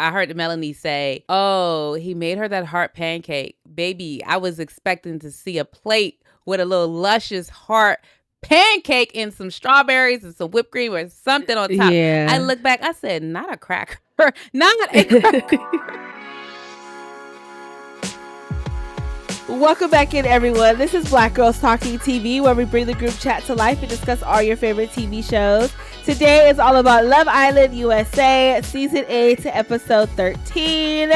I heard Melanie say, oh, he made her that heart pancake. Baby, I was expecting to see a plate with a little luscious heart pancake and some strawberries and some whipped cream or something on top. Yeah. I look back, I said, not a cracker. Not a cracker. Welcome back in, everyone. This is Black Girls Talking TV, where we bring the group chat to life and discuss all your favorite TV shows. Today is all about Love Island USA, Season 8, Episode 13.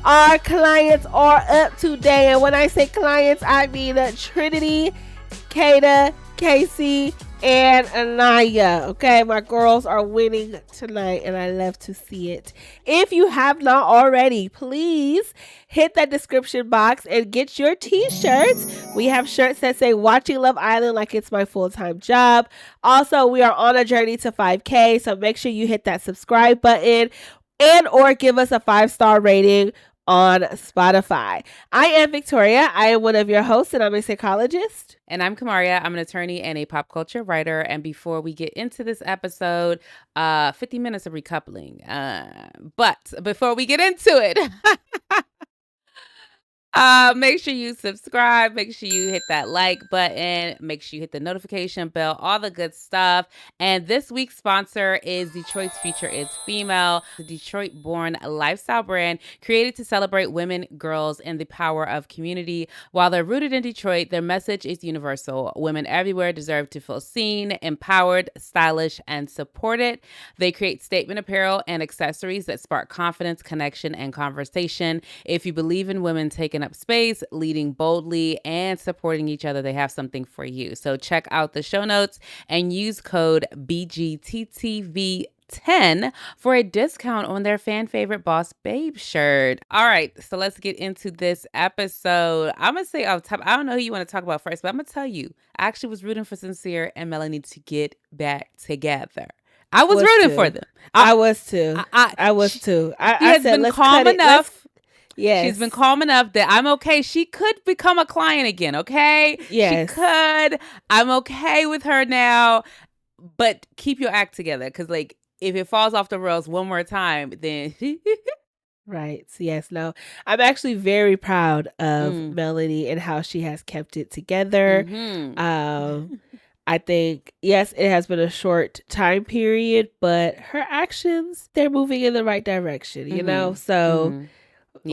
Our clients are up today, and when I say clients, I mean Trinity, Kata, Casey, and Annayia. Okay, my girls are winning tonight, and I love to see it. If you have not already, please hit that description box and get your t-shirts. We have shirts that say watching Love Island like it's my full-time job. Also, we are on a journey to 5K, so make sure you hit that subscribe button and or give us a 5-star rating on Spotify. I am Victoria. I am one of your hosts, and I'm a psychologist. And I'm Kamaria. I'm an attorney and a pop culture writer. And before we get into this episode, 50 minutes of recoupling. But before we get into it, make sure you subscribe. Make sure you hit that like button. Make sure you hit the notification bell, all the good stuff. And this week's sponsor is Detroit's Future is Female, the Detroit-born lifestyle brand created to celebrate women, girls, and the power of community. While they're rooted in Detroit, their message is universal. Women everywhere deserve to feel seen, empowered, stylish, and supported. They create statement apparel and accessories that spark confidence, connection, and conversation. If you believe in women taking up space, leading boldly, and supporting each other, they have something for you. So check out the show notes and use code BGTTV10 for a discount on their fan favorite Boss Babe shirt. All right, so let's get into this episode. I'm going to say off top, I don't know who you want to talk about first, but I'm going to tell you, I actually was rooting for Sincere and Melanie to get back together. I was rooting for them. I was too. I was too. I said, let's calm enough. Yes. She's been calm enough that I'm okay. She could become a client again, okay? Yes. She could. I'm okay with her now. But keep your act together. Because, like, if it falls off the rails one more time, then... Right. Yes. No. I'm actually very proud of Melanie and how she has kept it together. Mm-hmm. I think, yes, it has been a short time period, but her actions, they're moving in the right direction, you know? So... Yeah.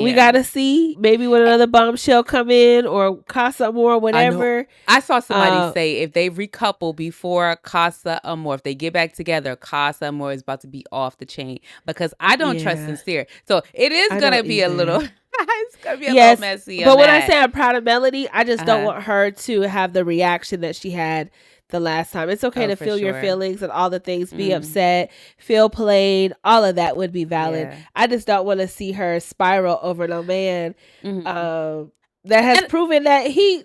We gotta see maybe when another bombshell come in or Casa Amor, whatever. I saw somebody say if they recouple before Casa Amor, if they get back together, Casa Amor is about to be off the chain because I don't trust Sincere. So it is gonna be a little. It's gonna be a little messy. But when I say I'm proud of Melanie, I just don't want her to have the reaction that she had the last time. It's okay to feel your feelings and all the things, be upset, feel played, all of that would be valid. Yeah. I just don't want to see her spiral over no man that has proven that he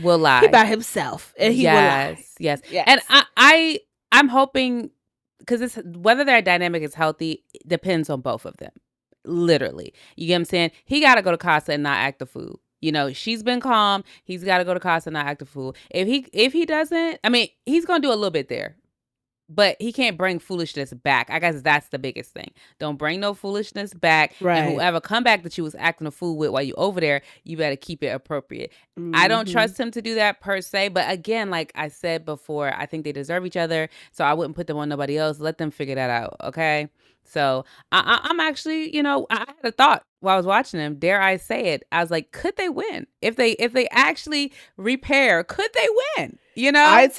will lie by himself, and he will lie. Yes. And I'm hoping, because whether their dynamic is healthy depends on both of them. Literally, you get what I'm saying? He got to go to Casa and not act the fool. You know, she's been calm. He's got to go to Casa and not act a fool. If he doesn't, I mean, he's going to do a little bit there. But he can't bring foolishness back. I guess that's the biggest thing. Don't bring no foolishness back. Right. And whoever come back that you was acting a fool with while you over there, you better keep it appropriate. I don't trust him to do that per se. But again, like I said before, I think they deserve each other. So I wouldn't put them on nobody else. Let them figure that out. Okay. So I'm actually, you know, I had a thought while I was watching them. Dare I say it? I was like, could they win? If they actually repair, could they win? You know, I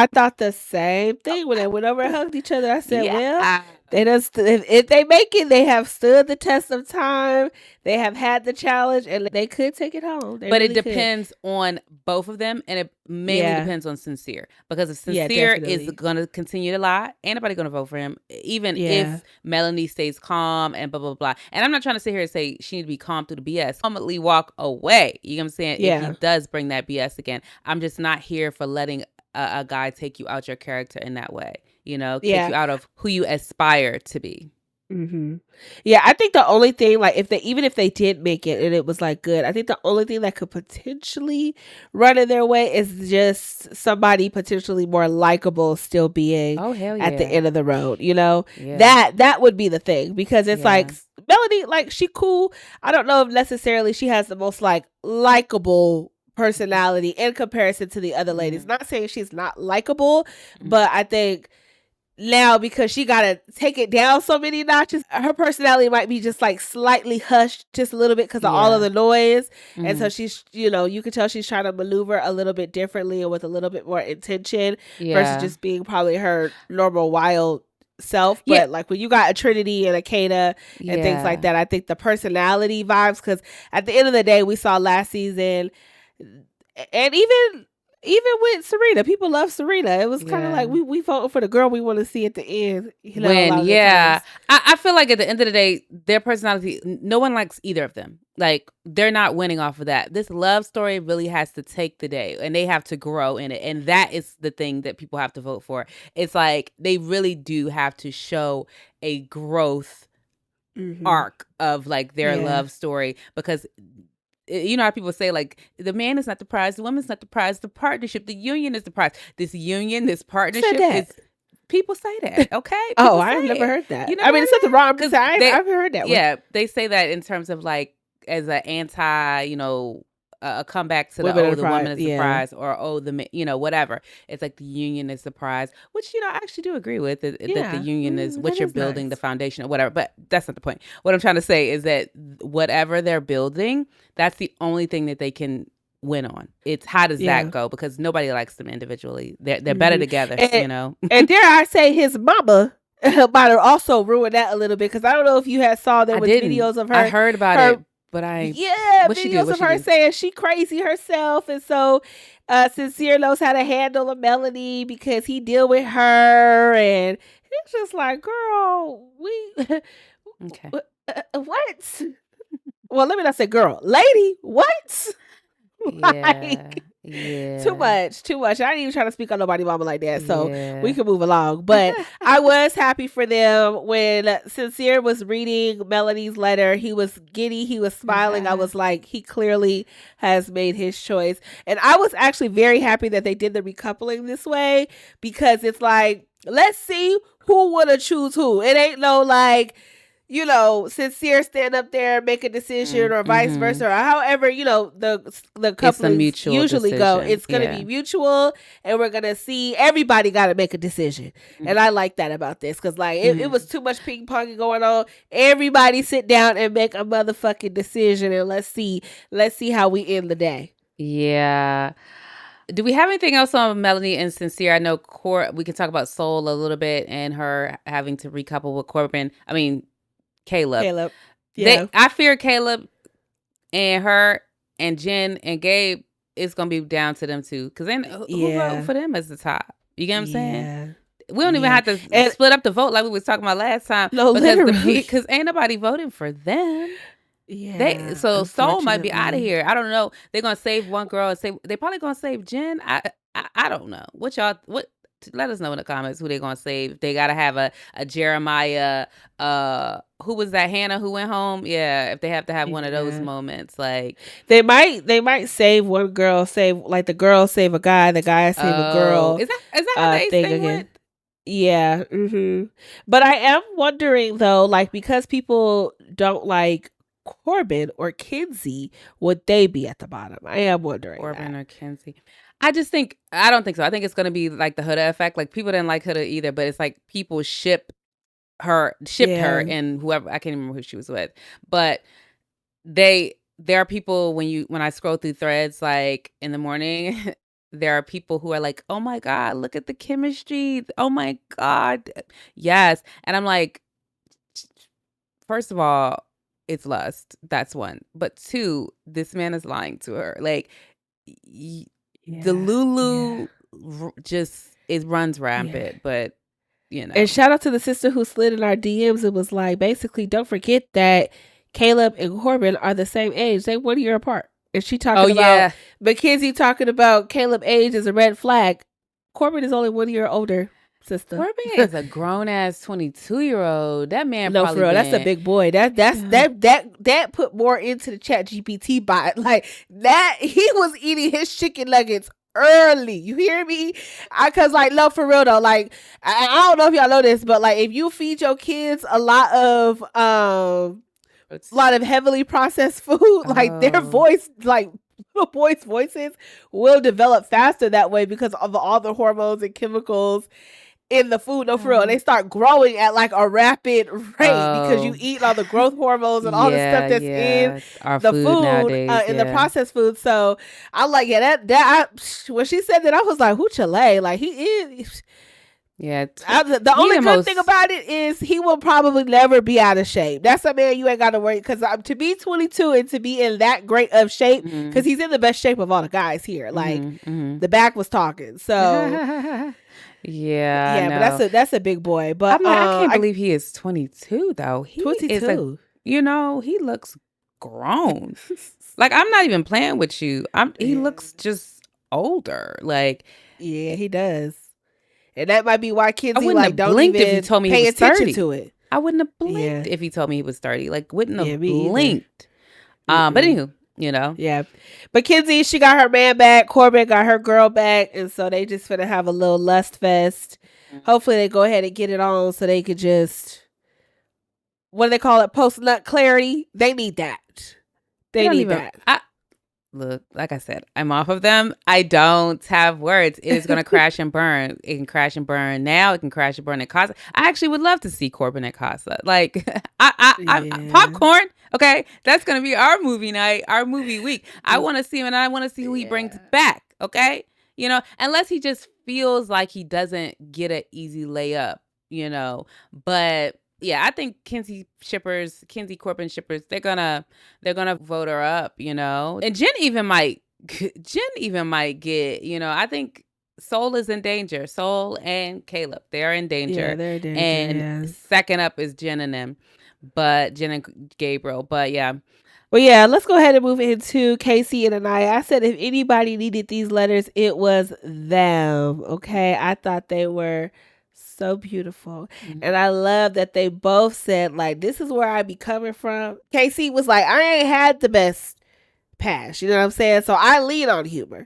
thought the same thing when they went over and hugged each other. I said, well, they just if they make it, they have stood the test of time. They have had the challenge, and they could take it home. But really it depends on both of them, and it mainly depends on Sincere. Because if Sincere is going to continue to lie, ain't nobody going to vote for him, even if Melanie stays calm and blah, blah, blah. And I'm not trying to sit here and say she needs to be calm through the BS. Ultimately walk away. You know what I'm saying? If he does bring that BS again. I'm just not here for letting a guy take you out your character in that way. You know, take you out of who you aspire to be. Mm-hmm. Yeah, I think the only thing, like, even if they did make it and it was like good, I think the only thing that could potentially run in their way is just somebody potentially more likable still being Oh, hell at the yeah. end of the road. You know, Yeah. that would be the thing, because it's like Yeah. Melanie, like, she cool. I don't know if necessarily she has the most like likable personality in comparison to the other ladies. Mhm. Not saying she's not likable, Mhm. but I think now, because she gotta take it down so many notches, her personality might be just like slightly hushed just a little bit because of all of Yeah. the noise. And so Mhm. she's, you can tell she's trying to maneuver a little bit differently and with a little bit more intention versus Yeah. just being probably her normal wild self. Yeah. But like when you got a Trinity and a Kana and things like Yeah. that, I think the personality vibes, because at the end of the day, we saw last season, and even with Serena, people love Serena. It was kind of like Yeah. we voting for the girl we want to see at the end. A When, lot of the yeah. times. I feel like at the end of the day, their personality, no one likes either of them. Like, they're not winning off of that. This love story really has to take the day, and they have to grow in it. And that is the thing that people have to vote for. It's like they really do have to show a growth arc of like their Yeah. love story, because you know how people say, like, the man is not the prize, the woman's not the prize, the partnership, the union is the prize. This union, this partnership that? is, people say that, okay? Oh, People I've say never it. heard that. You I never mean, heard it's nothing that? wrong, 'Cause but I've they, heard that one. yeah, they say that in terms of like as an anti, a comeback to Women are the the woman prize, is the yeah. prize, or whatever. It's like the union is the prize, which I actually do agree with, that the Yeah. union is what That you're is building, the nice. foundation or whatever. But that's not the point. What I'm trying to say is that whatever they're building, that's the only thing that they can win on. It's how does Yeah. that go? Because nobody likes them individually. They're better together, And dare I say, his mama might have also ruined that a little bit, because I don't know if you had saw there I was didn't. videos of I her heard about her it, but yeah, what she do? videos What of she her do? saying she crazy herself, and so Sincere knows how to handle a Melanie because he deal with her, and it's just like, girl, we Okay. what? Well, let me not say girl, lady, what? Yeah. Like, too Yeah. much, too much. I ain't even trying to speak on nobody mama like that, so we Yeah. can move along. But I was happy for them when Sincere was reading Melanie's letter. He was giddy, he was smiling. I was like, he clearly has made his choice. And I was actually very happy that they did the recoupling this way, because it's like, let's see who would have choose who. It ain't no like, Sincere stand up there and make a decision, or vice Mm-hmm. versa, or however, the It's a couplings mutual usually go. decision. It's gonna Yeah. be mutual, and we're gonna see everybody got to make a decision. And I like that about this, because like it was too much ping pong going on. Everybody sit down and make a motherfucking decision, and let's see how we end the day. Yeah. Do we have anything else on Melanie and Sincere? I know we can talk about Soul a little bit and her having to recouple with Corbin. I mean, Caleb. Yeah. I fear Caleb and her and Jen and Gabe, it's gonna be down to them too. Because then who voting for them as the top? You get what I'm saying? We don't even have to split up the vote like we was talking about last time. No, literally. Because ain't nobody voting for them. Yeah. So Soul might be out of here. I don't know. They're gonna save one girl and they probably gonna save Jen. I don't know. Let us know in the comments who they're gonna save. They gotta have a Jeremiah, who was that, Hannah who went home? Yeah, if they have to have one of those moments, like they might save one girl, save like the girl save a guy, the guy save a girl. Is that how they thing went? Yeah. But I am wondering though, like, because people don't like Corbin or Kenzie, would they be at the bottom? I am wondering. Corbin or Kenzie. I don't think so. I think it's gonna be like the Huda effect. Like, people didn't like Huda either, but it's like people shipped her and whoever, I can't remember who she was with. But there are people when I scroll through threads like in the morning, there are people who are like, "Oh my God, look at the chemistry. Oh my God." Yes. And I'm like, first of all, it's lust. That's one. But two, this man is lying to her. Like, the Lulu just, it runs rampant, but And shout out to the sister who slid in our DMs. It was like, basically, don't forget that Caleb and Corbin are the same age. They 1 year apart. And she talking about Mackenzie talking about Caleb age is a red flag. Corbin is only 1 year older. sister. Corbin is a grown ass 22-year-old. That man, no, probably for real, that's a big boy. That put more into the Chat GPT bot. Like that, he was eating his chicken nuggets early. You hear me? Cause like, no, for real though. Like, I don't know if y'all know this, but like, if you feed your kids a lot of heavily processed food, like their voice, like little boys' voices will develop faster that way because of all the hormones and chemicals in the food. No, for real. They start growing at like a rapid rate because you eat all the growth hormones and all the stuff that's in our the food nowadays, in the processed food. So I'm like, when she said that, I was like, who Chile? Like he is. Yeah. The only good thing about it is he will probably never be out of shape. That's a man you ain't got to worry, because to be 22 and to be in that great of shape, because he's in the best shape of all the guys here. Like the back was talking. So yeah, but that's a big boy. But I'm like, I can't believe he is 22 though. He 22. He looks grown. Like, I'm not even playing with you. He looks just older. Like, yeah, he does. And that might be why kids don't blinked if he told me pay he was 30. attention to it. I wouldn't have blinked if he told me he was 30. Like, wouldn't have blinked. But anywho, Yeah. But Kenzie, she got her man back. Corbin got her girl back. And so they just finna have a little lust fest. Hopefully they go ahead and get it on so they could just, what do they call it? Post-nut clarity. They need that. They need that. Look, like I said, I'm off of them. I don't have words. It is going to crash and burn. It can crash and burn now. It can crash and burn at Casa. I actually would love to see Corbin at Casa. Like, I popcorn. Okay, that's going to be our movie night, our movie week. I want to see him, and I want to see who he brings back. Okay, unless he just feels like he doesn't get an easy layup. But. Yeah, I think Kenzie Corbin shippers, they're gonna vote her up, and Jen even might get, I think Soul is in danger. Soul and Caleb, they're in danger. Yeah, they're in danger. And second up is Jen and Gabriel. But yeah. Well, yeah, let's go ahead and move into Casey and Annayia. I said if anybody needed these letters, it was them. Okay, I thought they were so beautiful. And I love that they both said, like, this is where I be coming from. Casey was like, I ain't had the best past, you know what I'm saying? So I lean on humor.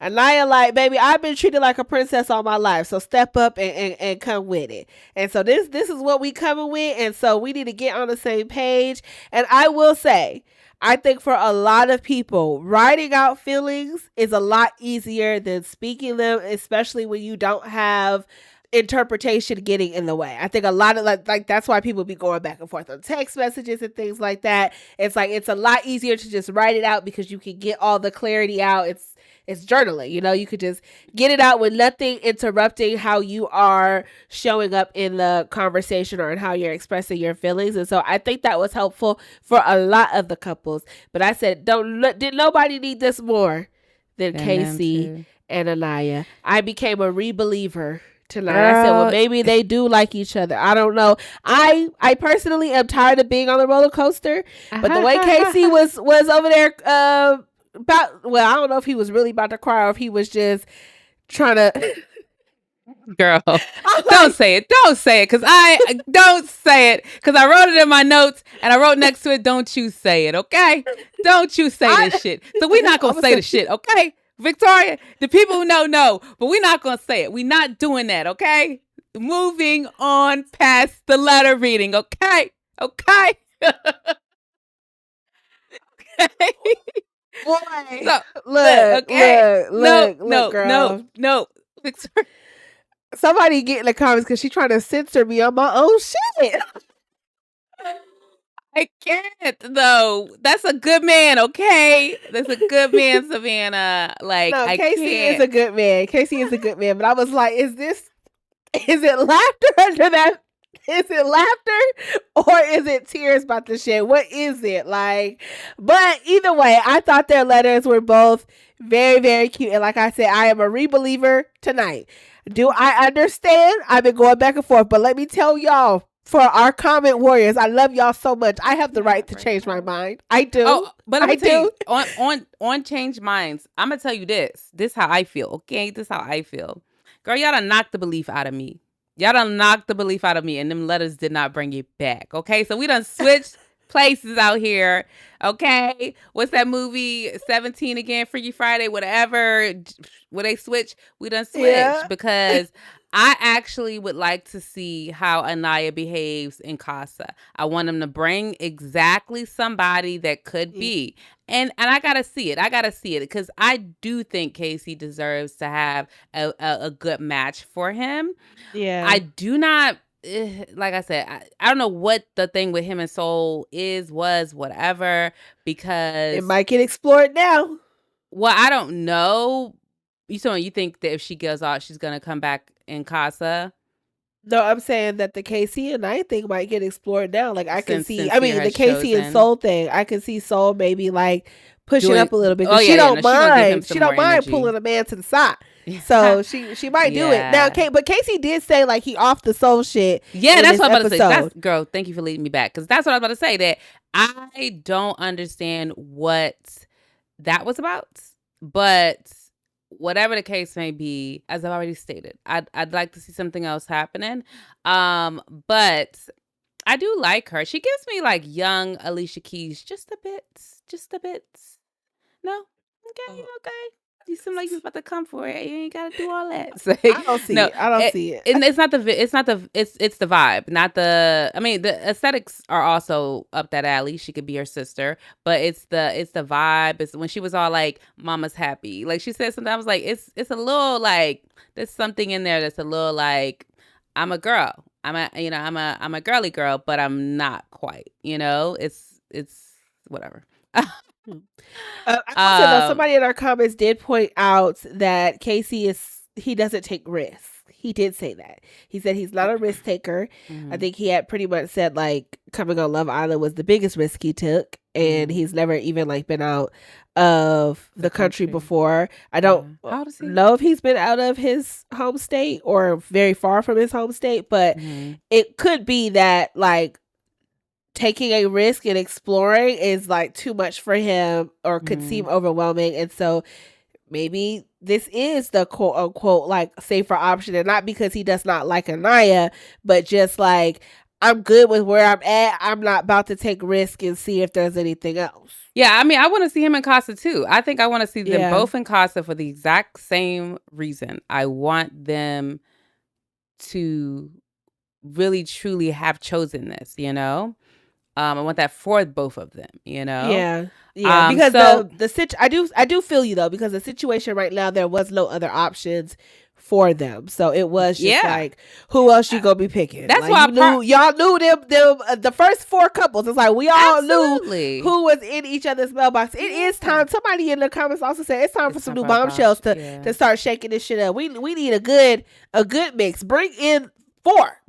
Annayia, like, baby, I've been treated like a princess all my life, so step up and come with it. And so this is what we coming with, and so we need to get on the same page. And I will say, I think for a lot of people, writing out feelings is a lot easier than speaking them, especially when you don't have interpretation getting in the way. I think a lot of like that's why people be going back and forth on text messages and things like that. It's like it's a lot easier to just write it out because you can get all the clarity out. It's journaling, you could just get it out with nothing interrupting how you are showing up in the conversation or in how you're expressing your feelings. And so I think that was helpful for a lot of the couples. But I said, did nobody need this more than Casey and Annayia? I became a re-believer tonight. I said, well, maybe they do like each other. I don't know. I personally am tired of being on the roller coaster, but the way Casey was over there I don't know if he was really about to cry or if he was just trying to girl, don't say it because don't say it because I wrote it in my notes and I wrote next to it, don't you say it, okay? Don't you say this shit. So we're not gonna say the shit, okay? Victoria, the people who know, but we're not going to say it. We're not doing that, okay? Moving on past the letter reading, okay? Okay? Okay? Boy, So, look, girl. No. Victoria. Somebody get in the comments because she's trying to censor me on my own shit. I can't, though. That's a good man, okay? That's a good man, Savannah. Like, no, Casey is a good man. Casey is a good man. But I was like, is it laughter under that? Is it laughter or is it tears about to shed? What is it? Like, but either way, I thought their letters were both very, very cute. And like I said, I am a re-believer tonight. Do I understand? I've been going back and forth, but let me tell y'all, for our comment warriors, I love y'all so much. I have the right to change my mind. I do. Oh, but I do. On change minds, I'm gonna tell you this. This is how I feel. Okay, this is how I feel. Girl, y'all done knocked the belief out of me. Y'all done knocked the belief out of me, and them letters did not bring you back. Okay, so we done switched places out here. Okay, what's that movie? 17 again, Freaky Friday, whatever. Where they switch, we done switched because I actually would like to see how Annayia behaves in Casa. I want them to bring exactly somebody that could be. And I gotta see it. I gotta see it because I do think Casey deserves to have a good match for him. Yeah. I do not, like I said, I don't know what the thing with him and Soul was, whatever, because it might get explored now. Well, I don't know. You think that if she goes out, she's gonna come back in Casa? No, I'm saying that the Casey and I thing might get explored now. Like I can see, Sincere the Casey and Soul thing. I can see Soul maybe like pushing up a little bit. Oh, she don't mind. She don't mind pulling a man to the side. So she might do it now. But Casey did say like he off the Soul shit. Yeah, that's what I was about to say. Girl, thank you for leading me back because that's what I was about to say. That I don't understand what that was about, but whatever the case may be, as I've already stated, I'd like to see something else happening. But I do like her. She gives me like young Alicia Keys, just a bit. No, okay. You seem like you're about to come for it. You ain't gotta do all that. So, I don't see it. I don't see it. And it's the vibe, not the. I mean, the aesthetics are also up that alley. She could be her sister, but it's the vibe. It's when she was all like, "Mama's happy." Like she said something. I was like, it's a little like there's something in there that's a little like I'm a girl. I'm a girly girl, but I'm not quite. It's whatever. Somebody in our comments did point out that Casey he doesn't take risks. He did say that. He said he's not a risk taker. Mm-hmm. I think he had pretty much said like coming on Love Island was the biggest risk he took, and he's never even like been out of the country before. I don't know if he's been out of his home state or very far from his home state, but it could be that like taking a risk and exploring is like too much for him or could seem overwhelming. And so maybe this is the quote unquote like safer option, and not because he does not like Annayia, but just like I'm good with where I'm at. I'm not about to take risk and see if there's anything else. Yeah, I mean, I want to see him in Casa too. I think I want to see them both in Casa for the exact same reason. I want them to really truly have chosen this, I want that for both of them, Yeah. Because I do feel you though, because the situation right now, there was no other options for them, so it was just like, who else you gonna be picking? That's like, why y'all knew them the first four couples. It's like we all knew who was in each other's mailbox. It is time. Somebody in the comments also said it's time for some new bombshells to start shaking this shit up. We need a good mix. Bring in four.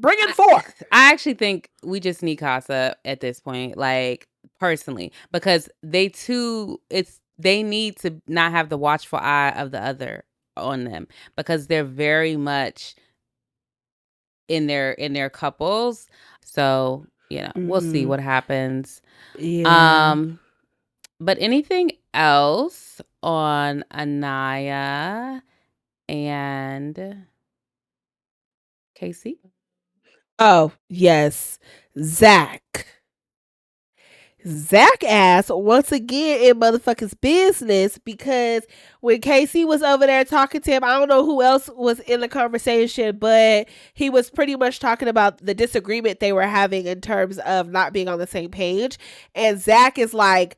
I actually think we just need Casa at this point, like personally, because they need to not have the watchful eye of the other on them, because they're very much in their couples. So, we'll see what happens. Yeah. But anything else on Annayia and Casey? Oh, yes. Zack ass once again in motherfuckers business, because when Casey was over there talking to him, I don't know who else was in the conversation, but he was pretty much talking about the disagreement they were having in terms of not being on the same page. And Zack is like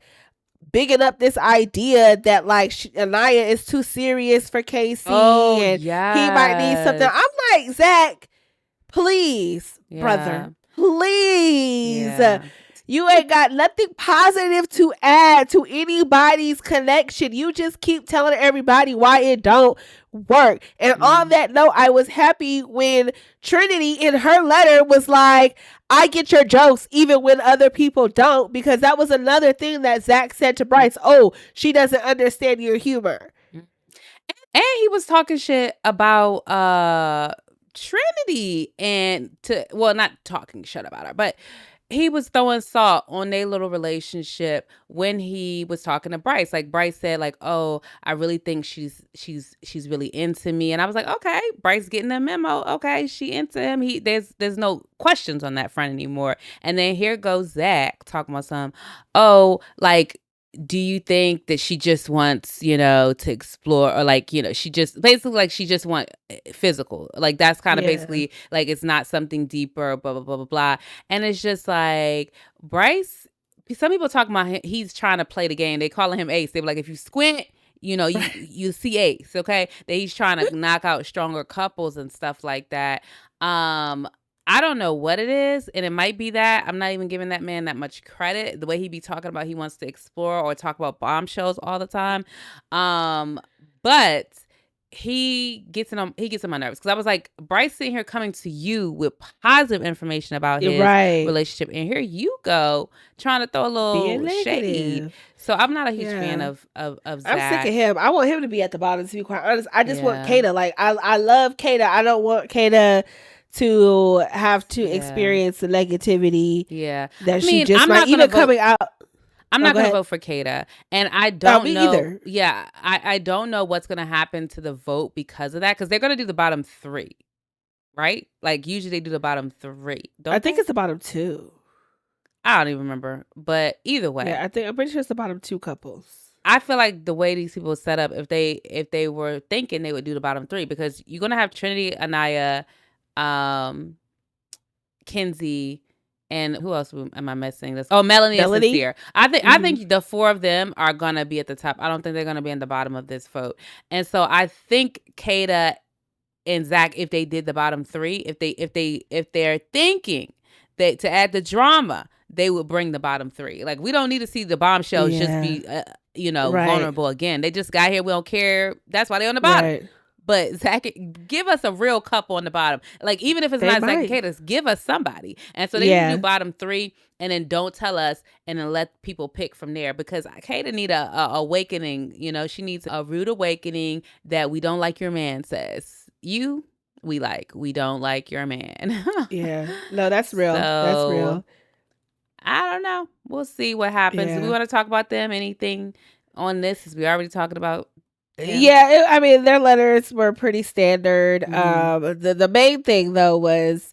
bigging up this idea that like Annayia is too serious for Casey and he might need something. I'm like, Zack, please, brother, please. Yeah. You ain't got nothing positive to add to anybody's connection. You just keep telling everybody why it don't work. And on that note, I was happy when Trinity in her letter was like, I get your jokes even when other people don't, because that was another thing that Zack said to Bryce. Oh, she doesn't understand your humor. And he was talking shit about Trinity, and not talking shit about her, but he was throwing salt on their little relationship when he was talking to Bryce. Like Bryce said, like, "Oh, I really think she's really into me," and I was like, "Okay, Bryce getting the memo. Okay, she into him. There's no questions on that front anymore." And then here goes Zack talking about some, "Oh, like, do you think that she just wants, to explore, or like, she just basically like she just want physical, like that's kind of basically like it's not something deeper, blah blah blah blah blah." And it's just like Bryce. Some people talk about he's trying to play the game. They calling him Ace. They be like, if you squint, you see Ace. Okay, that he's trying to knock out stronger couples and stuff like that. I don't know what it is, and it might be that I'm not even giving that man that much credit. The way he be talking about he wants to explore or talk about bombshells all the time, but he gets on my nerves because I was like, Bryce sitting here coming to you with positive information about his relationship, and here you go trying to throw a little shade. So I'm not a huge fan of Zack. I'm sick of him. I want him to be at the bottom, to be quite honest. I just want Kata. Like I love Kata. I don't want Kata to have to experience the negativity that she just might even coming out. I'm not going to vote for Kata, and I don't know either. Yeah, I don't know what's going to happen to the vote because of that, because they're going to do the bottom 3, right? Like usually they do the bottom 3. I think it's the bottom 2. I don't even remember, but either way, yeah, I'm pretty sure it's the bottom 2 couples. I feel like the way these people set up, if they were thinking, they would do the bottom 3, because you're going to have Trinity, Annayia, Kenzie, and who else am I missing? Melanie and Sincere. I think the 4 of them are gonna be at the top. I don't think they're gonna be in the bottom of this vote. And so I think Kata and Zack, if they did the bottom 3, if they're thinking that to add the drama, they would bring the bottom 3. Like, we don't need to see the bombshells just be vulnerable again. They just got here. We don't care. That's why they're on the bottom. Right. But Zack, give us a real couple on the bottom. Like, even if it's not Zack and Kata, give us somebody. And so they can do bottom 3, and then don't tell us, and then let people pick from there. Because Kata need a awakening. She needs a rude awakening that we don't like your man says. We don't like your man. Yeah. No, that's real. That's real. I don't know. We'll see what happens. Do we want to talk about them? Anything on this? Because we already talking about. Yeah, I mean, their letters were pretty standard. The main thing, though, was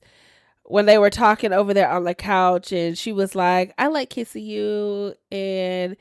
when they were talking over there on the couch, and she was like, I like kissing you, and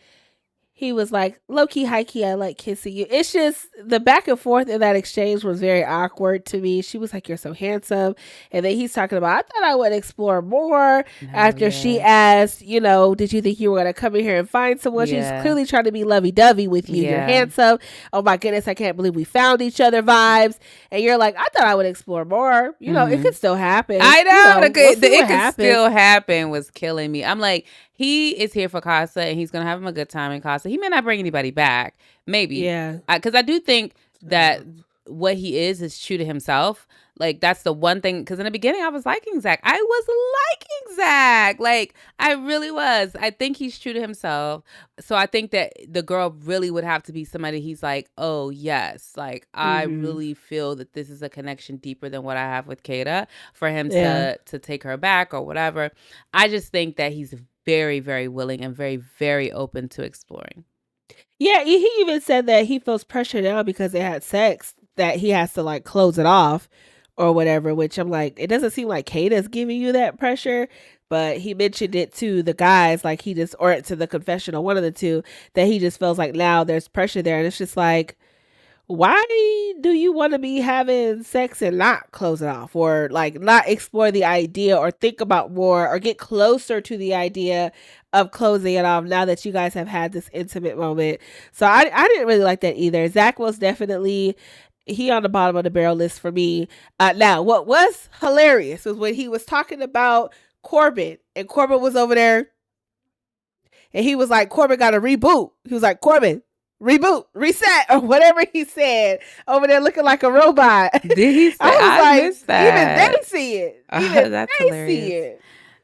he was like, low-key, high-key, I like kissing you. It's just, the back and forth in that exchange was very awkward to me. She was like, you're so handsome. And then he's talking about, I thought I would explore more after she asked, did you think you were going to come in here and find someone? She was clearly trying to be lovey-dovey with you. You're handsome. Oh my goodness, I can't believe we found each other vibes. And you're like, I thought I would explore more. It could still happen. I know. It could still happen was killing me. I'm like, he is here for Casa, and he's going to have him a good time in Casa. He may not bring anybody back. Maybe. Yeah. Because I do think that what he is true to himself. Like, that's the one thing. Because in the beginning, I was liking Zack. I was liking Zack. Like, I really was. I think he's true to himself. So I think that the girl really would have to be somebody he's like, oh, yes. Like, I really feel that this is a connection deeper than what I have with Kata, for him to take her back or whatever. I just think that he's very, very willing and very, very open to exploring. Yeah, he even said that he feels pressure now because they had sex, that he has to like close it off or whatever, which I'm like, it doesn't seem like Kata's giving you that pressure, but he mentioned it to the guys, like or to the confessional, one of the two, that he just feels like now there's pressure there. And it's just like, why do you want to be having sex and not close it off, or like not explore the idea or think about more or get closer to the idea of closing it off now that you guys have had this intimate moment? So I didn't really like that either. Zack was definitely, he on the bottom of the barrel list for me. Now, what was hilarious was when he was talking about Corbin, and Corbin was over there and he was like, Corbin got to reboot. He was like, Corbin, reboot, reset, or whatever he said, over there looking like a robot. Did he say? I missed that. Even they see it. Even that's they hilarious. see it.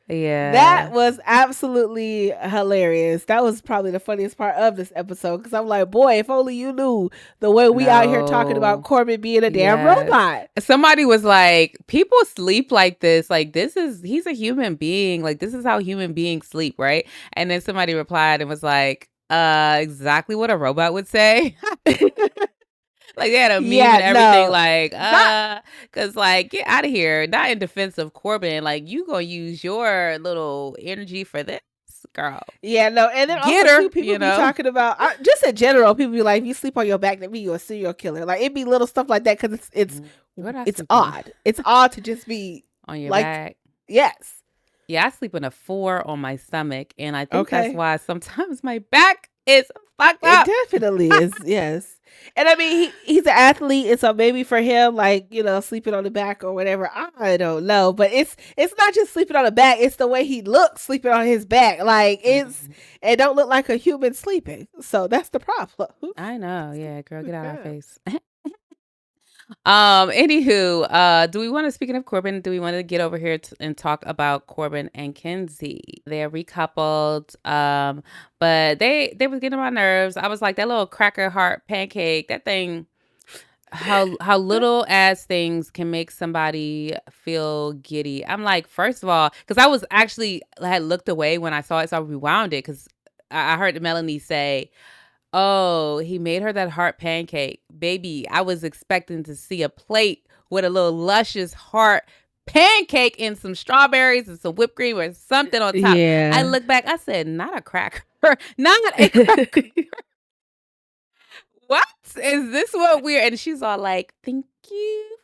That Yeah. was absolutely hilarious. That was probably the funniest part of this episode because I'm like, boy, if only you knew the way we out here talking about No. Corbin being a damn Yes. robot. Somebody was like, people sleep like this. Like, he's a human being. Like, this is how human beings sleep, right? And then somebody replied and was like, exactly what a robot would say. Like, they had a meme Yeah, and everything, no. like, Not because, like, get out of here. Not in defense of Corbin. Like, you gonna use your little energy for this, girl. Yeah, no, and then Get also her, too, people be talking about just in general. People be like, if you sleep on your back, that means you're a serial killer. Like it be little stuff like that because What I it's sleep on? odd. It's odd to just be On your like, back. yes, Yeah, I sleep in a 4 on my stomach, and I think that's okay. why sometimes my back is fucked It up. definitely is, yes. And I mean, he's an athlete, and so maybe for him, like sleeping on the back or whatever, I don't know. But it's not just sleeping on the back; it's the way he looks sleeping on his back. Like it don't look like a human sleeping. So that's the problem. I know. Yeah, girl, get out of our face. Anywho, do we want to, speaking of Corbin, do we want to get over here and talk about Corbin and Kenzie? They're recoupled. But they was getting on my nerves. I was like, that little cracker heart pancake, that thing, how little as things can make somebody feel giddy. I'm like, first of all, because I was actually had looked away when I saw it, so I rewound it because I heard Melanie say, "Oh, he made her that heart pancake." Baby, I was expecting to see a plate with a little luscious heart pancake and some strawberries and some whipped cream or something on top. Yeah. I look back, I said, not a cracker. Not a cracker. What? Is this what we're, and she's all like, thank you.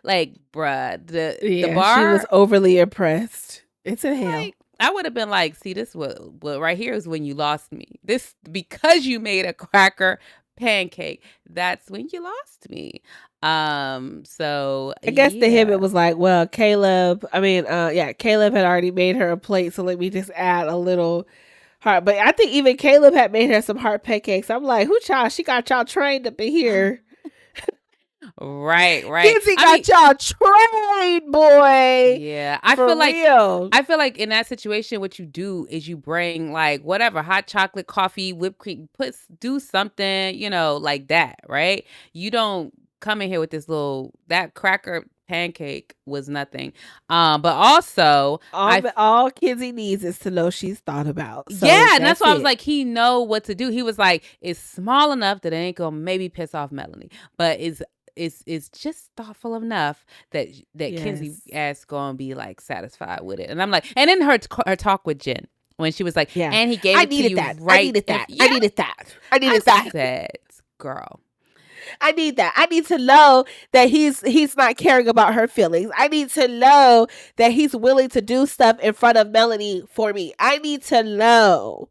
Like, bruh, the bar. She was overly impressed. It's in hell. Like, I would have been like, see, this what right here is when you lost me. This, because you made a cracker pancake, that's when you lost me. So I guess to him it was like, well, Caleb had already made her a plate, so let me just add a little heart. But I think even Caleb had made her some heart pancakes. I'm like, who child? She got y'all trained up in here. Right. Kenzie got y'all trained, boy. Yeah, I feel like in that situation, what you do is you bring like whatever, hot chocolate, coffee, whipped cream, do something, like that, right? You don't come in here with this that cracker pancake was nothing. But also, all Kenzie needs is to know she's thought about. So yeah, and that's why I was like, he know what to do. He was like, it's small enough that it ain't gonna maybe piss off Melanie, but it's just thoughtful enough that yes. Kenzie's ass gonna be like satisfied with it. And I'm like, and then her talk with Jen when she was like, yeah, and he gave it to you right. I needed that. I said, girl, I need that. I need to know that he's not caring about her feelings. I need to know that he's willing to do stuff in front of Melanie for me. I need to know.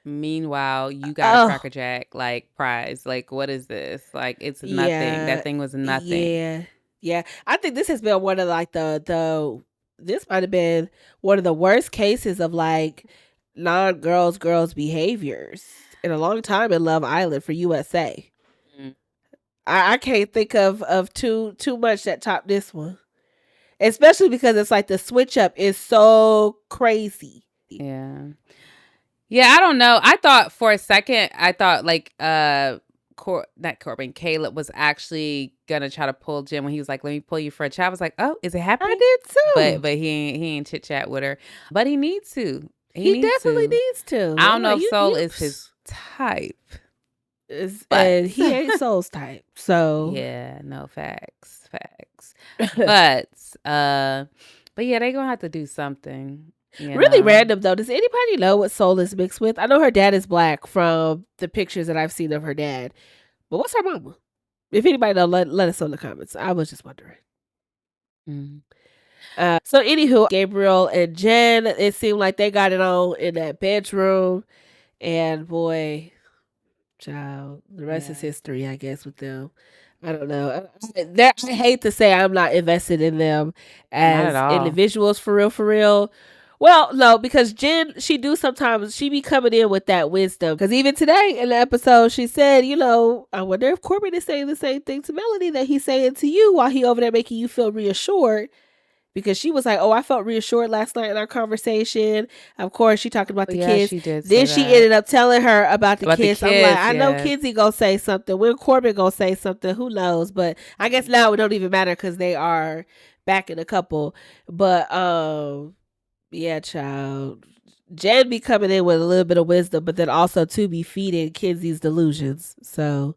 Meanwhile, you got a Cracker Jack like prize. Like, what is this? Like, it's nothing. Yeah, that thing was nothing. Yeah. I think this has been one of like this might have been one of the worst cases of like non-girls behaviors in a long time in Love Island for USA. Mm-hmm. I can't think of too much that topped this one, especially because it's like the switch up is so crazy. Yeah, I don't know. I thought for a second, like not Corbin, Caleb was actually gonna try to pull Jen when he was like, "Let me pull you for a chat." I was like, "Oh, is it happening?" I did too, but he ain't chit chat with her. But he needs to. He definitely needs to. I don't know if Soul is his type, and he ain't Soul's type. So yeah, no, facts. But yeah, they gonna have to do something. Really random though. Does anybody know what Soul is mixed with? I know her dad is black from the pictures that I've seen of her dad, but what's her mama? If anybody know, let us know in the comments. I was just wondering. So anywho, Gabriel and Jen, it seemed like they got it on in that bedroom, and boy, child, the rest is history, I guess, with them. I don't know. I hate to say I'm not invested in them as individuals for real. Well, no, because Jen, she be coming in with that wisdom. Because even today in the episode, she said, I wonder if Corbin is saying the same thing to Melanie that he's saying to you while he over there making you feel reassured because she was like, "Oh, I felt reassured last night in our conversation." Of course, she talking about the kids. She did. Then she ended up telling her about the kids. I'm like, I know Kenzie gonna say something. When Corbin gonna say something, who knows? But I guess now it don't even matter because they are back in a couple. But yeah, child. Jen be coming in with a little bit of wisdom, but then also to be feeding Kenzie's delusions. So.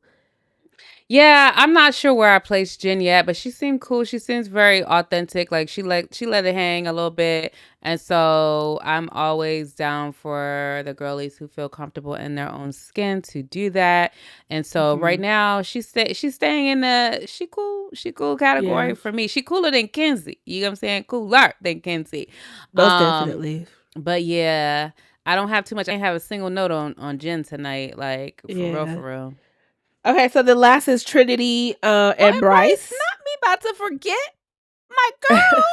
Yeah, I'm not sure where I placed Jen yet, but she seemed cool. She seems very authentic. Like she let it hang a little bit, and so I'm always down for the girlies who feel comfortable in their own skin to do that. And so right now she's staying in the she cool category for me. She cooler than Kenzie. You know what I'm saying? Cooler than Kenzie. Most definitely. But yeah, I don't have too much. I didn't have a single note on Jen tonight. Like for real. Okay, so the last is Trinity and Bryce. Not me about to forget my girl.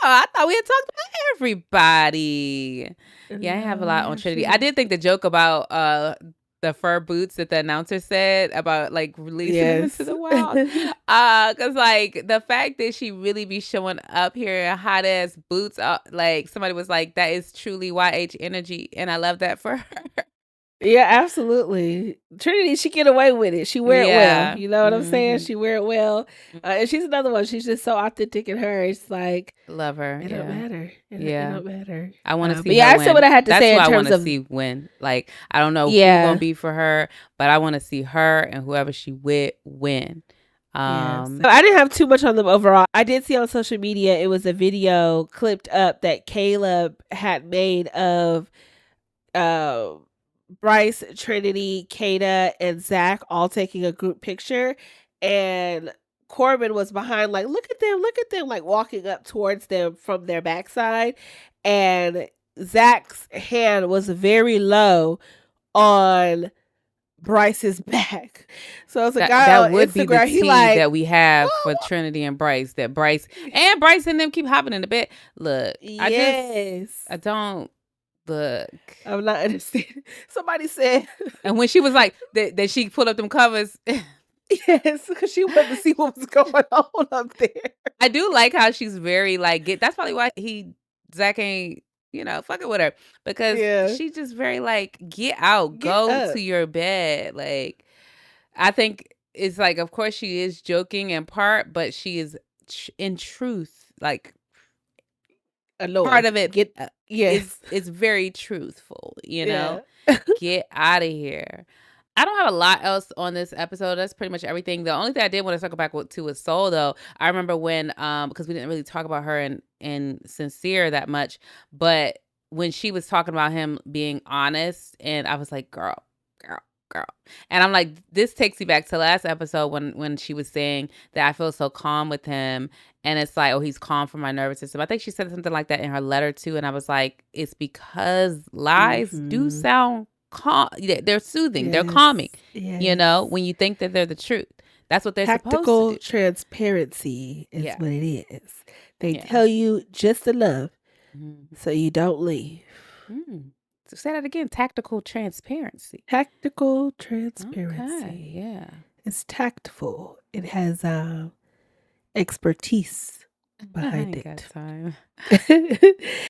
I thought we had talked about everybody. Yeah, I have a lot on Trinity. I did think the joke about the fur boots that the announcer said about like releasing them into the wild. Cause like the fact that she really be showing up here in hot ass boots, like somebody was like, that is truly YH energy, and I love that for her. Yeah, absolutely. Trinity, she get away with it. She wear it well. You know what I'm saying? She wear it well. And she's another one. She's just so authentic in her. It's like, love her. It don't matter. It don't matter. I want to see. But yeah, I said what I had to say in terms of. That's what I want to see win. Like, I don't know who's gonna be for her, but I want to see her and whoever she with win. So I didn't have too much on them overall. I did see on social media it was a video clipped up that Caleb had made of Bryce, Trinity, Kata, and Zack all taking a group picture, and Corbin was behind, like, look at them, like walking up towards them from their backside, and Zack's hand was very low on Bryce's back. So it's a guy on would Instagram, be the tea that we have for Trinity and Bryce. That Bryce and them keep hopping in the bed. Look, I don't. Look, I'm not understanding. Somebody said, and when she was like that she pulled up them covers. Yes, because she wanted to see what was going on up there. I do like how she's very like that's probably why Zack ain't fucking with her, because she's just very like get out, go to your bed. Like I think it's like, of course she is joking in part, but she is in truth like. Part of it is very truthful, Get out of here. I don't have a lot else on this episode. That's pretty much everything. The only thing I did want to talk about to was Soul, though. I remember when because we didn't really talk about her and Sincere that much, but when she was talking about him being honest, and I was like, girl. And I'm like, this takes me back to last episode when she was saying that I feel so calm with him. And it's like, oh, he's calm for my nervous system. I think she said something like that in her letter too. And I was like, it's because lies do sound calm. They're soothing. They're calming. Yes. When you think that they're the truth. That's what they're supposed to do. Tactical transparency is what it is. They tell you just enough so you don't leave. So say that again. Tactical transparency. Tactical transparency. Okay, yeah. It's tactful. It has expertise behind it. Got time.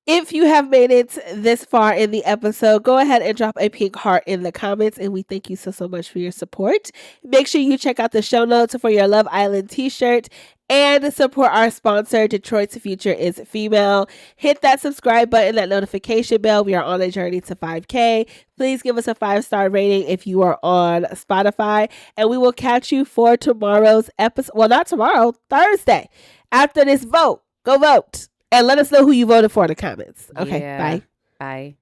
If you have made it this far in the episode, go ahead and drop a pink heart in the comments, and we thank you so much for your support. Make sure you check out the show notes for your Love Island t-shirt and support our sponsor, Detroit's Future is Female. Hit that subscribe button, that notification bell. We are on a journey to 5K. Please give us a 5-star rating if you are on Spotify, and we will catch you for tomorrow's episode. Well, not tomorrow, Thursday. After this vote, go vote and let us know who you voted for in the comments. Okay, bye. Bye.